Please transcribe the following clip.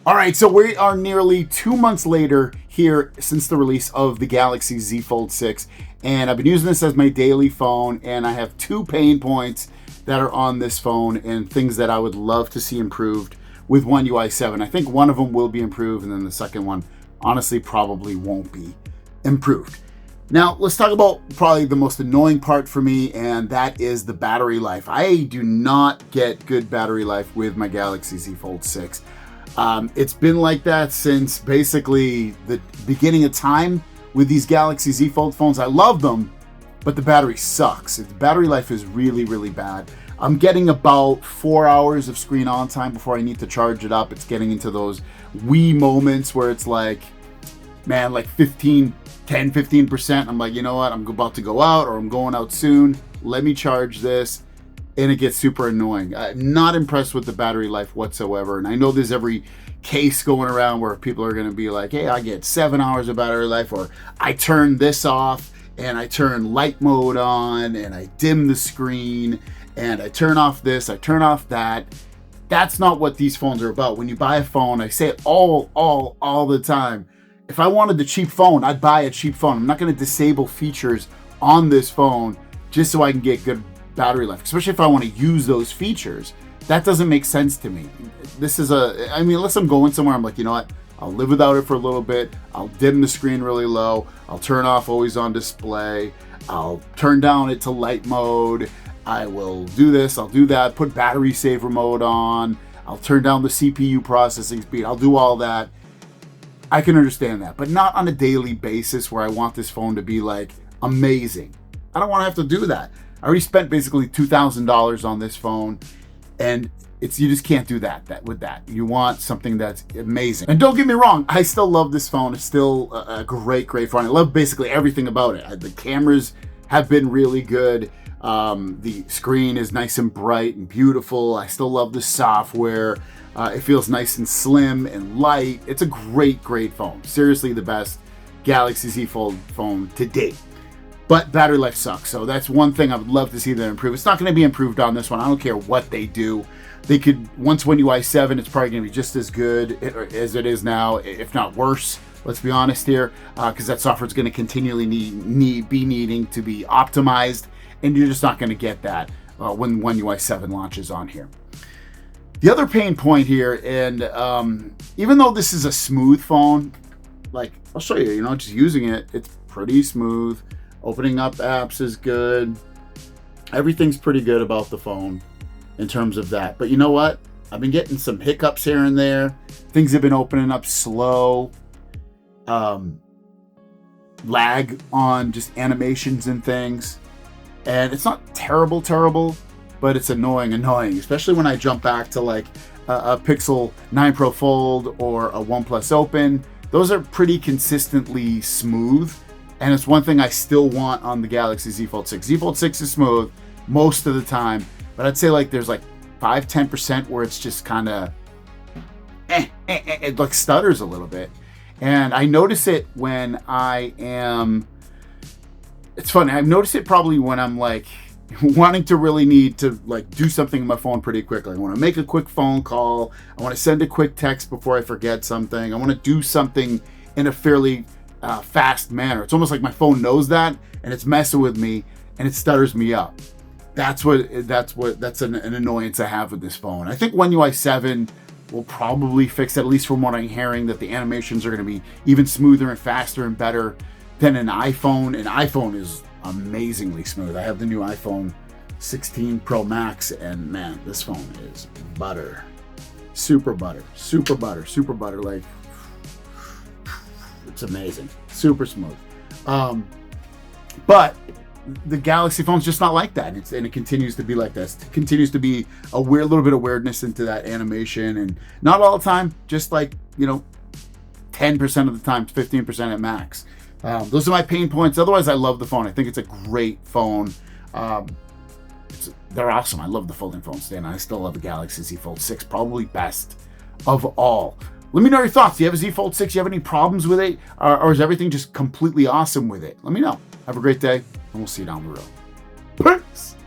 All right, so we are nearly 2 months later here since the release of the Galaxy Z Fold 6, and I've been using this as my daily phone, and I have two pain points that are on this phone and things that I would love to see improved with One UI 7. I think one of them will be improved, and then the second one, honestly, probably won't be improved. Now, let's talk about probably the most annoying part for me, and that is the battery life. I do not get good battery life with my Galaxy Z Fold 6. It's been like that since basically the beginning of time with these Galaxy Z Fold phones. I love them, but the battery sucks. The battery life is really, really bad. I'm getting about 4 hours of screen on time before I need to charge it up. It's getting into those wee moments where it's like, man, like 10-15%. I'm like, you know what? I'm about to go out, or I'm going out soon. Let me charge this. And it gets super annoying. Not impressed with the battery life whatsoever. And I know there's every case going around where people are going to be like, hey, I get 7 hours of battery life, or I turn this off and I turn light mode on and I dim the screen and I turn off this, I turn off that. That's not what these phones are about. When you buy a phone, I say it all the time. If I wanted the cheap phone, I'd buy a cheap phone. I'm not going to disable features on this phone just so I can get good battery life, especially if I want to use those features. That doesn't make sense to me. This is unless I'm going somewhere, I'm like, you know what? I'll live without it for a little bit. I'll dim the screen really low. I'll turn off always on display. I'll turn down it to light mode. I will do this. I'll do that. Put battery saver mode on. I'll turn down the CPU processing speed. I'll do all that. I can understand that, but not on a daily basis where I want this phone to be like amazing. I don't want to have to do that. I already spent basically $2,000 on this phone, and you just can't do that with that. You want something that's amazing. And don't get me wrong, I still love this phone. It's still a great phone. I love basically everything about it. The cameras have been really good. The screen is nice and bright and beautiful. I still love the software. It feels nice and slim and light. It's a great phone. Seriously, the best Galaxy Z Fold phone to date. But battery life sucks, so that's one thing I would love to see them improve. It's not going to be improved on this one. I don't care what they do. They could, once One UI 7, it's probably going to be just as good as it is now, if not worse. Let's be honest here, because that software is going to continually be needing to be optimized, and you're just not going to get that when One UI 7 launches on here. The other pain point here, and even though this is a smooth phone, like I'll show you, just using it, it's pretty smooth. Opening up apps is good. Everything's pretty good about the phone in terms of that. But you know what? I've been getting some hiccups here and there. Things have been opening up slow. Lag on just animations and things. And it's not terrible, but it's annoying, especially when I jump back to like a Pixel 9 Pro Fold or a OnePlus Open. Those are pretty consistently smooth. And it's one thing I still want on the Galaxy Z Fold 6. Z Fold 6 is smooth most of the time, but I'd say like there's like 5-10% where it's just kind of it like stutters a little bit. And I notice it when it's funny, I've noticed it probably when I'm like wanting to really need to like do something on my phone pretty quickly. I want to make a quick phone call. I want to send a quick text before I forget something. I want to do something in a fairly fast manner. It's almost like my phone knows that, and it's messing with me, and it stutters me up. That's an annoyance I have with this phone. I think One UI 7 will probably fix it, at least from what I'm hearing, that the animations are going to be even smoother and faster and better than an iPhone. An iPhone is amazingly smooth. I have the new iPhone 16 Pro Max, and man, this phone is butter. Super butter. Like, it's amazing. Super smooth. But the Galaxy phone's just not like that. And it continues to be like this. It continues to be a little bit of weirdness into that animation. And not all the time, just like, 10% of the time, 15% at max. Those are my pain points. Otherwise, I love the phone. I think it's a great phone. They're awesome. I love the folding phones, and I still love the Galaxy Z Fold 6. Probably best of all. Let me know your thoughts. Do you have a Z Fold 6? Do you have any problems with it? Or is everything just completely awesome with it? Let me know. Have a great day, and we'll see you down the road. Peace!